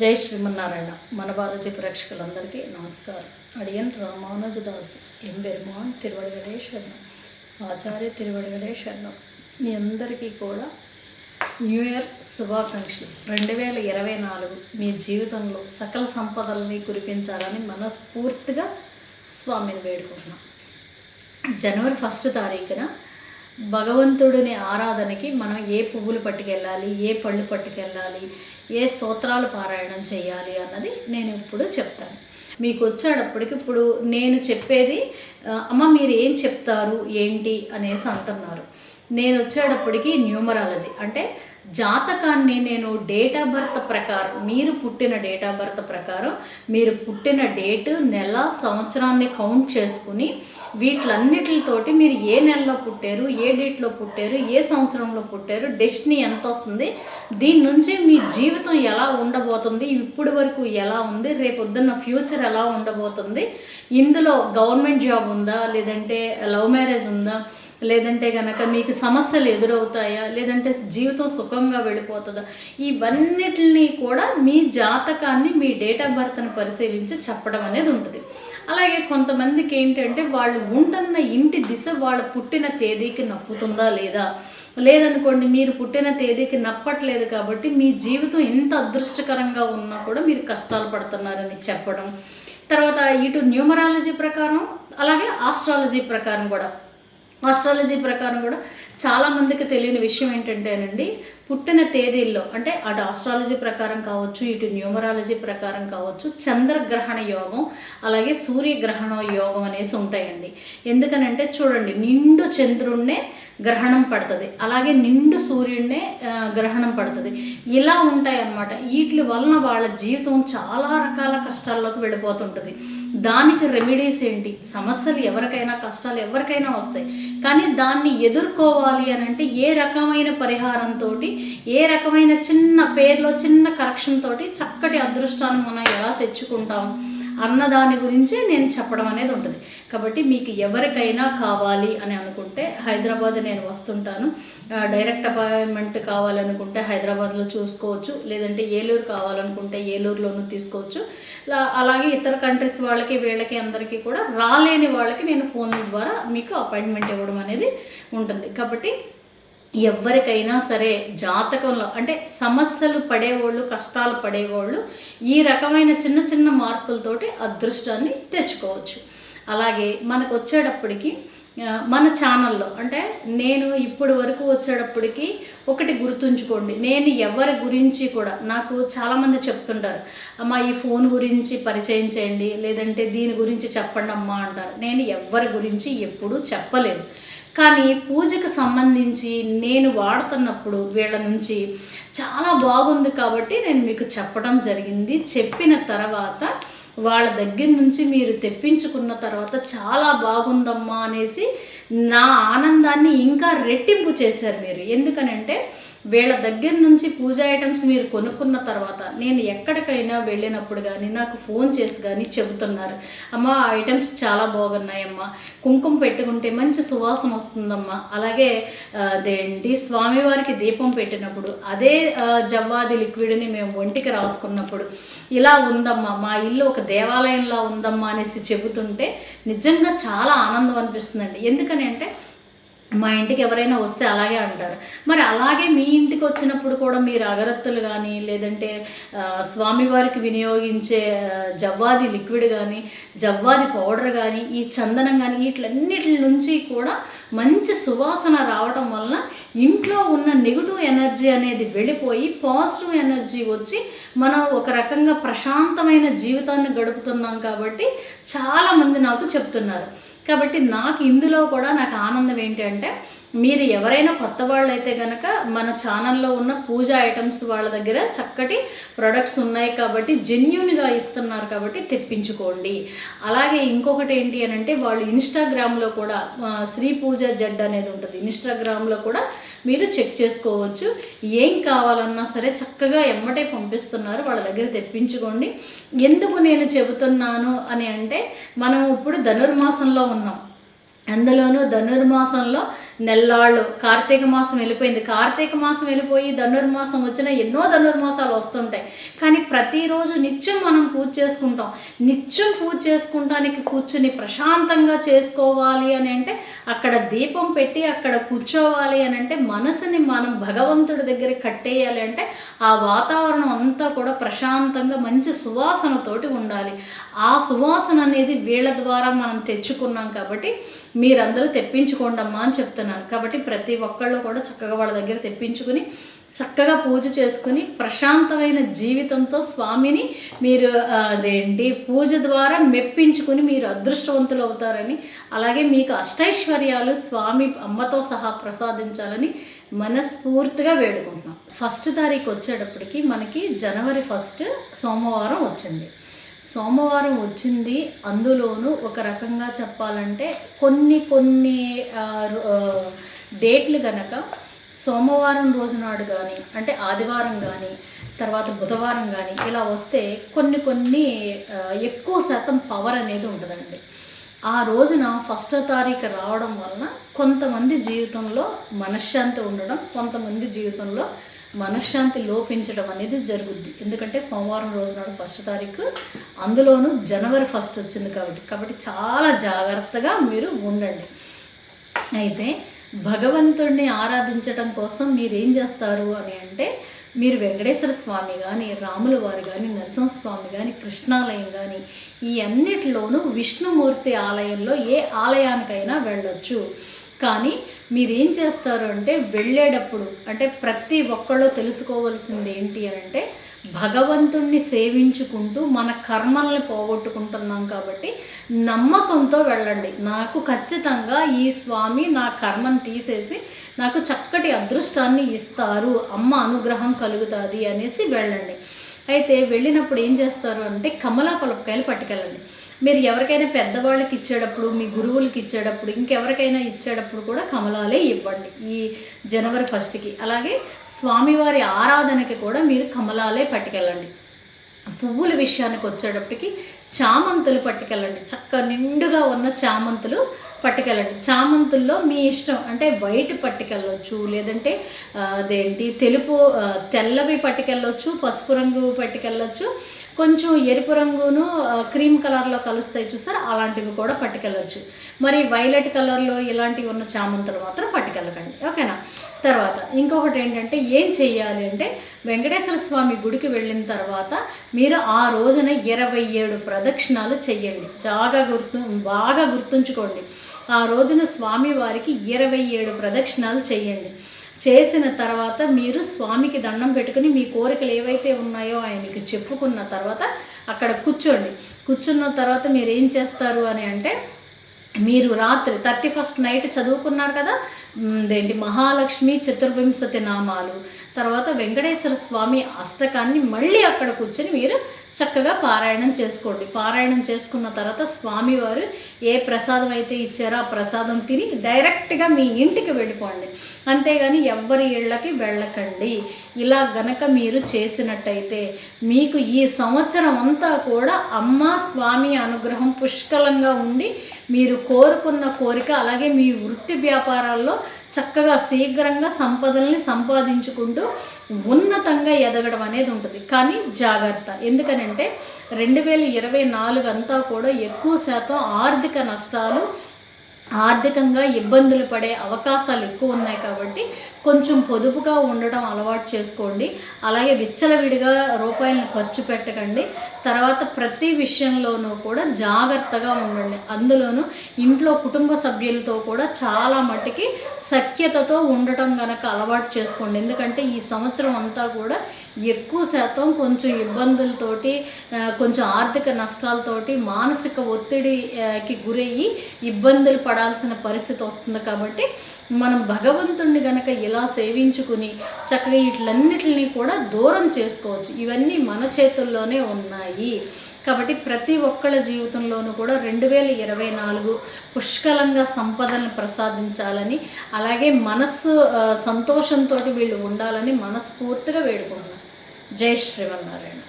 జై శ్రీమన్నారాయణ. మన బాలాజీ ప్రేక్షకులందరికీ నమస్కారం. అడియన్ రామానుజదాస్ ఎంబెరుమాన్ తిరువడిగలే శరణం, ఆచార్య తిరువడిగలే శరణం. మీ అందరికీ కూడా న్యూ ఇయర్ శుభాకాంక్షలు. 2024 మీ జీవితంలో సకల సంపదల్ని కురిపించాలని మనస్ఫూర్తిగా స్వామిని వేడుకుంటున్నాం. జనవరి 1 తారీఖున భగవంతుడిని ఆరాధనకి మనం ఏ పువ్వులు పట్టుకెళ్ళాలి, ఏ పళ్ళు పట్టుకెళ్ళాలి, ఏ స్తోత్రాలు పారాయణం చేయాలి అన్నది నేను ఇప్పుడు చెప్తాను. మీకు వచ్చేటప్పటికి ఇప్పుడు నేను చెప్పేది అమ్మ మీరు ఏం చెప్తారు ఏంటి అనేసి అంటున్నారు. నేను వచ్చేటప్పటికి న్యూమరాలజీ అంటే జాతకాన్ని నేను డేట్ ఆఫ్ బర్త్ ప్రకారం, మీరు పుట్టిన డేట్ ఆఫ్ బర్త్ ప్రకారం మీరు పుట్టిన డేటు, నెల, సంవత్సరాన్ని కౌంట్ చేసుకుని వీటిలన్నిటితోటి మీరు ఏ నెలలో పుట్టారు, ఏ డేట్లో పుట్టారు, ఏ సంవత్సరంలో పుట్టారు, డెస్టినీ ఎంత వస్తుంది, దీని నుంచి మీ జీవితం ఎలా ఉండబోతుంది, ఇప్పటి వరకు ఎలా ఉంది, రేపొద్దున్న ఫ్యూచర్ ఎలా ఉండబోతుంది, ఇందులో గవర్నమెంట్ జాబ్ ఉందా, లేదంటే లవ్ మ్యారేజ్ ఉందా, లేదంటే కనుక మీకు సమస్యలు ఎదురవుతాయా, లేదంటే జీవితం సుఖంగా వెళ్ళిపోతుందా, ఇవన్నిటిని కూడా మీ జాతకాన్ని, మీ డేట్ ఆఫ్ బర్త్ని పరిశీలించి చెప్పడం అనేది ఉంటుంది. అలాగే కొంతమందికి ఏంటంటే వాళ్ళు ఉంటున్న ఇంటి దిశ వాళ్ళ పుట్టిన తేదీకి నప్పుతుందా లేదా, లేదనుకోండి మీరు పుట్టిన తేదీకి నప్పట్లేదు కాబట్టి మీ జీవితం ఇంత అదృష్టకరంగా ఉన్నా కూడా మీరు కష్టాలు పడుతున్నారని చెప్పడం. తర్వాత ఇటు న్యూమరాలజీ ప్రకారం అలాగే ఆస్ట్రాలజీ ప్రకారం కూడా చాలామందికి తెలియని విషయం ఏంటంటేనండి, పుట్టిన తేదీల్లో అంటే అటు ఆస్ట్రాలజీ ప్రకారం కావచ్చు, ఇటు న్యూమరాలజీ ప్రకారం కావచ్చు, చంద్రగ్రహణ యోగం అలాగే సూర్యగ్రహణ యోగం అనేసి ఉంటాయండి. ఎందుకనంటే చూడండి, నిండు చంద్రుణ్ణే గ్రహణం పడుతుంది, అలాగే నిండు సూర్యుడినే గ్రహణం పడుతుంది. ఇలా ఉంటాయి అన్నమాట. వీటి వలన వాళ్ళ జీవితం చాలా రకాల కష్టాల్లోకి వెళ్ళిపోతుంటుంది. దానికి రెమెడీస్ ఏంటి? సమస్యలు ఎవరికైనా, కష్టాలు ఎవరికైనా వస్తాయి, కానీ దాన్ని ఎదుర్కోవాలి అని అంటే ఏ రకమైన పరిహారంతో, ఏ రకమైన చిన్న పేర్లో చిన్న కరెక్షన్ తోటి చక్కటి అదృష్టాన్ని మనం ఎలా తెచ్చుకుంటాం అన్న దాని గురించి నేను చెప్పడం అనేది ఉంటుంది. కాబట్టి మీకు ఎవరికైనా కావాలి అని అనుకుంటే హైదరాబాద్ నేను వస్తుంటాను. డైరెక్ట్ అపాయింట్మెంట్ కావాలనుకుంటే హైదరాబాద్లో చూసుకోవచ్చు, లేదంటే ఏలూరు కావాలనుకుంటే ఏలూరులోనూ తీసుకోవచ్చు. అలాగే ఇతర కంట్రీస్ వాళ్ళకి వీళ్ళకి అందరికీ కూడా రాలేని వాళ్ళకి నేను ఫోన్ ద్వారా మీకు అపాయింట్మెంట్ ఇవ్వడం అనేది ఉంటుంది. కాబట్టి ఎవరికైనా సరే జాతకంలో అంటే సమస్యలు పడేవాళ్ళు, కష్టాలు పడేవాళ్ళు ఈ రకమైన చిన్న చిన్న మార్పులతోటి అదృష్టాన్ని తెచ్చుకోవచ్చు. అలాగే మనకు వచ్చేటప్పటికి మన ఛానల్లో అంటే నేను ఇప్పటి వరకు వచ్చేటప్పటికి ఒకటి గుర్తుంచుకోండి, నేను ఎవరి గురించి కూడా నాకు చాలామంది చెప్తుంటారు, అమ్మ ఈ ఫోన్ గురించి పరిచయం చేయండి, లేదంటే దీని గురించి చెప్పండి అమ్మా అంటారు. నేను ఎవరి గురించి ఎప్పుడూ చెప్పలేదు. కానీ పూజకు సంబంధించి నేను వాడుతున్నప్పుడు వీళ్ళ నుంచి చాలా బాగుంది కాబట్టి నేను మీకు చెప్పడం జరిగింది. చెప్పిన తర్వాత వాళ్ళ దగ్గర నుంచి మీరు తెప్పించుకున్న తర్వాత చాలా బాగుందమ్మా అనేసి నా ఆనందాన్ని ఇంకా రెట్టింపు చేశారు మీరు. ఎందుకనంటే వీళ్ళ దగ్గర నుంచి పూజ ఐటమ్స్ మీరు కొనుక్కున్న తర్వాత నేను ఎక్కడికైనా వెళ్ళినప్పుడు కానీ నాకు ఫోన్ చేసి కానీ చెబుతున్నారు, అమ్మ ఐటమ్స్ చాలా బాగున్నాయమ్మా, కుంకుమ పెట్టుకుంటే మంచి సువాసన వస్తుందమ్మా, అలాగే అదేంటి స్వామివారికి దీపం పెట్టినప్పుడు అదే జవ్వాది లిక్విడ్ని మేము ఒంటికి రాసుకున్నప్పుడు ఇలా ఉందమ్మా, మా ఇల్లు ఒక దేవాలయంలా ఉందమ్మా అనేసి చెబుతుంటే నిజంగా చాలా ఆనందం అనిపిస్తుందండి. ఎందుకని అంటే మా ఇంటికి ఎవరైనా వస్తే అలాగే అంటారు. మరి అలాగే మీ ఇంటికి వచ్చినప్పుడు కూడా మీరు అగరత్తులు కానీ, లేదంటే స్వామివారికి వినియోగించే జవ్వాది లిక్విడ్ కానీ, జవ్వాది పౌడర్ కానీ, ఈ చందనం కానీ, వీటిలన్నిటి నుంచి కూడా మంచి సువాసన రావడం వలన ఇంట్లో ఉన్న నెగిటివ్ ఎనర్జీ అనేది వెళ్ళిపోయి పాజిటివ్ ఎనర్జీ వచ్చి మనం ఒక రకంగా ప్రశాంతమైన జీవితాన్ని గడుపుతున్నాం. కాబట్టి చాలామంది నాకు చెప్తున్నారు. కాబట్టి నాకు ఇందులో కూడా నాకు ఆనందం ఏంటి అంటే, మీరు ఎవరైనా కొత్త వాళ్ళు అయితే కనుక మన ఛానల్లో ఉన్న పూజ ఐటమ్స్ వాళ్ళ దగ్గర చక్కటి ప్రొడక్ట్స్ ఉన్నాయి కాబట్టి జెన్యూన్గా ఇస్తున్నారు కాబట్టి తెప్పించుకోండి. అలాగే ఇంకొకటి ఏంటి అని అంటే, వాళ్ళు ఇన్స్టాగ్రామ్లో కూడా శ్రీ పూజ జడ్ అనేది ఉంటుంది, ఇన్స్టాగ్రామ్లో కూడా మీరు చెక్ చేసుకోవచ్చు. ఏం కావాలన్నా సరే చక్కగా ఎమ్మటే పంపిస్తున్నారు, వాళ్ళ దగ్గర తెప్పించుకోండి. ఎందుకు నేను చెబుతున్నాను అని అంటే, మనం ఇప్పుడు ధనుర్మాసంలో ఉన్నాం. అందులోనూ ధనుర్మాసంలో నెల్లాళ్ళు కార్తీక మాసం వెళ్ళిపోయింది. కార్తీక మాసం వెళ్ళిపోయి ధనుర్మాసం వచ్చిన ఎన్నో ధనుర్మాసాలు వస్తుంటాయి. కానీ ప్రతిరోజు నిత్యం మనం పూజ చేసుకుంటాం. నిత్యం పూజ చేసుకుంటానికి కూర్చుని ప్రశాంతంగా చేసుకోవాలి అని అంటే అక్కడ దీపం పెట్టి అక్కడ కూర్చోవాలి అని అంటే మనసుని మనం భగవంతుడి దగ్గర కట్టేయాలి అంటే ఆ వాతావరణం అంతా కూడా ప్రశాంతంగా మంచి సువాసనతోటి ఉండాలి. ఆ సువాసన అనేది వీళ్ళ ద్వారా మనం తెచ్చుకున్నాం కాబట్టి మీరందరూ తెప్పించుకోండి అమ్మా అని చెప్తున్నాను. కాబట్టి ప్రతి ఒక్కళ్ళు కూడా చక్కగా వాళ్ళ దగ్గర తెప్పించుకుని చక్కగా పూజ చేసుకుని ప్రశాంతమైన జీవితంతో స్వామిని మీరు పూజ ద్వారా మెప్పించుకుని మీరు అదృష్టవంతులు అవుతారని, అలాగే మీకు అష్టైశ్వర్యాలు స్వామి అమ్మతో సహా ప్రసాదించాలని మనస్ఫూర్తిగా వేడుకుంటున్నాం. 1 తారీఖు వచ్చేటప్పటికి మనకి జనవరి 1 సోమవారం వచ్చింది. సోమవారం వచ్చింది. అందులోనూ ఒక రకంగా చెప్పాలంటే కొన్ని డేట్లు గనక సోమవారం రోజు నాడు కానీ అంటే ఆదివారం కానీ తర్వాత బుధవారం కానీ ఇలా వస్తే కొన్ని ఎక్కువ శాతం పవర్ అనేది ఉంటుందండి. ఆ రోజున 1 తారీఖు రావడం వలన కొంతమంది జీవితంలో మనశ్శాంతి ఉండడం, కొంతమంది జీవితంలో మనశ్శాంతి లోపించడం అనేది జరుగుద్ది. ఎందుకంటే సోమవారం రోజు నాడు 1 తారీఖు, అందులోనూ జనవరి 1 వచ్చింది కాబట్టి చాలా జాగ్రత్తగా మీరు ఉండండి. అయితే భగవంతుడిని ఆరాధించడం కోసం మీరేం చేస్తారు అని అంటే మీరు వెంకటేశ్వర స్వామి కానీ, రాముల వారు కానీ, నరసింహస్వామి కానీ, కృష్ణాలయం కానీ ఈ అన్నిటిలోనూ విష్ణుమూర్తి ఆలయంలో ఏ ఆలయానికైనా వెళ్ళొచ్చు. కానీ మీరేం చేస్తారు అంటే వెళ్ళేటప్పుడు అంటే ప్రతి ఒక్కళ్ళు తెలుసుకోవాల్సింది ఏంటి అని అంటే భగవంతుణ్ణి సేవించుకుంటూ మన కర్మల్ని పోగొట్టుకుంటున్నాం కాబట్టి నమ్మకంతో వెళ్ళండి. నాకు ఖచ్చితంగా ఈ స్వామి నా కర్మను తీసేసి నాకు చక్కటి అదృష్టాన్ని ఇస్తారు, అమ్మ అనుగ్రహం కలుగుతుంది అనేసి వెళ్ళండి. అయితే వెళ్ళినప్పుడు ఏం చేస్తారు అంటే కమలా పలపకాయలు పట్టుకెళ్ళండి. మీరు ఎవరికైనా పెద్దవాళ్ళకి ఇచ్చేటప్పుడు, మీ గురువులకి ఇచ్చేటప్పుడు, ఇంకెవరికైనా ఇచ్చేటప్పుడు కూడా కమలాలే ఇవ్వండి ఈ జనవరి 1కి. అలాగే స్వామివారి ఆరాధనకి కూడా మీరు కమలాలే పట్టుకెళ్ళండి. పువ్వుల విషయానికి వచ్చేటప్పటికి చామంతులు పట్టుకెళ్ళండి. చక్క నిండుగా ఉన్న చామంతులు పట్టుకెళ్ళండి. చామంతుల్లో మీ ఇష్టం అంటే వైట్ పట్టుకెళ్ళొచ్చు, లేదంటే తెల్లవి పట్టుకెళ్ళొచ్చు, పసుపు రంగు పట్టుకెళ్ళొచ్చు, కొంచెం ఎరుపు రంగును క్రీమ్ కలర్లో కలుస్తాయి చూసారు, అలాంటివి కూడా పట్టుకెళ్ళొచ్చు. మరి వైలెట్ కలర్లో ఇలాంటివి ఉన్న చామంతులు మాత్రం పట్టుకెళ్ళకండి, ఓకేనా. తర్వాత ఇంకొకటి ఏంటంటే ఏం చెయ్యాలి అంటే వెంకటేశ్వర స్వామి గుడికి వెళ్ళిన తర్వాత మీరు ఆ రోజున 27 ప్రదక్షిణాలు చెయ్యండి. బాగా గుర్తుంచుకోండి. ఆ రోజున స్వామి వారికి 27 ప్రదక్షిణాలు చెయ్యండి. చేసిన తర్వాత మీరు స్వామికి దండం పెట్టుకుని మీ కోరికలు ఏవైతే ఉన్నాయో ఆయనకి చెప్పుకున్న తర్వాత అక్కడ కూర్చోండి. కూర్చున్న తర్వాత మీరు ఏం చేస్తారు అని అంటే మీరు రాత్రి 31st నైట్ చదువుకున్నారు కదా మహాలక్ష్మి చతుర్వింశతి నామాలు, తర్వాత వెంకటేశ్వర స్వామి అష్టకాన్ని మళ్ళీ అక్కడ కూర్చొని మీరు చక్కగా పారాయణం చేసుకోండి. పారాయణం చేసుకున్న తర్వాత స్వామివారు ఏ ప్రసాదం అయితే ఇచ్చారో ఆ ప్రసాదం తిని డైరెక్ట్గా మీ ఇంటికి వెళ్ళిపోండి. అంతేగాని ఎవ్వరి ఇళ్ళకి వెళ్ళకండి. ఇలా గనక మీరు చేసినట్టయితే మీకు ఈ సంవత్సరం అంతా కూడా అమ్మ స్వామి అనుగ్రహం పుష్కలంగా ఉండి మీరు కోరుకున్న కోరిక అలాగే మీ వృత్తి వ్యాపారాల్లో చక్కగా శీఘ్రంగా సంపదల్ని సంపాదించుకుంటూ ఉన్నతంగా ఎదగడం అనేది ఉంటుంది. కానీ జాగ్రత్త, ఎందుకనంటే 2024 అంతా కూడా ఎక్కువ శాతం ఆర్థిక నష్టాలు, ఆర్థికంగా ఇబ్బందులు పడే అవకాశాలు ఎక్కువ ఉన్నాయి కాబట్టి కొంచెం పొదుపుగా ఉండడం అలవాటు చేసుకోండి. అలాగే విచ్చలవిడిగా రూపాయలను ఖర్చు పెట్టకండి. తర్వాత ప్రతి విషయంలోనూ కూడా జాగ్రత్తగా ఉండండి. అందులోనూ ఇంట్లో కుటుంబ సభ్యులతో కూడా చాలా మట్టుకి సఖ్యతతో ఉండటం కనుక అలవాటు చేసుకోండి. ఎందుకంటే ఈ సంవత్సరం అంతా కూడా ఎక్కువ శాతం కొంచెం ఇబ్బందులతోటి, కొంచెం ఆర్థిక నష్టాలతోటి, మానసిక ఒత్తిడికి గురయ్యి ఇబ్బందులు పడాల్సిన పరిస్థితి వస్తుంది. కాబట్టి మనం భగవంతుణ్ణి గనక ఇలా సేవించుకుని చక్కగా వీటిలన్నిటిని కూడా దూరం చేసుకోవచ్చు. ఇవన్నీ మన చేతుల్లోనే ఉన్నాయి. కాబట్టి ప్రతి ఒక్కళ్ళ జీవితంలోనూ కూడా 2024 పుష్కలంగా సంపదను ప్రసాదించాలని, అలాగే మనస్సు సంతోషంతో వీళ్ళు ఉండాలని మనస్ఫూర్తిగా వేడుకుంటున్నాను. జై శ్రీమన్నారాయణ.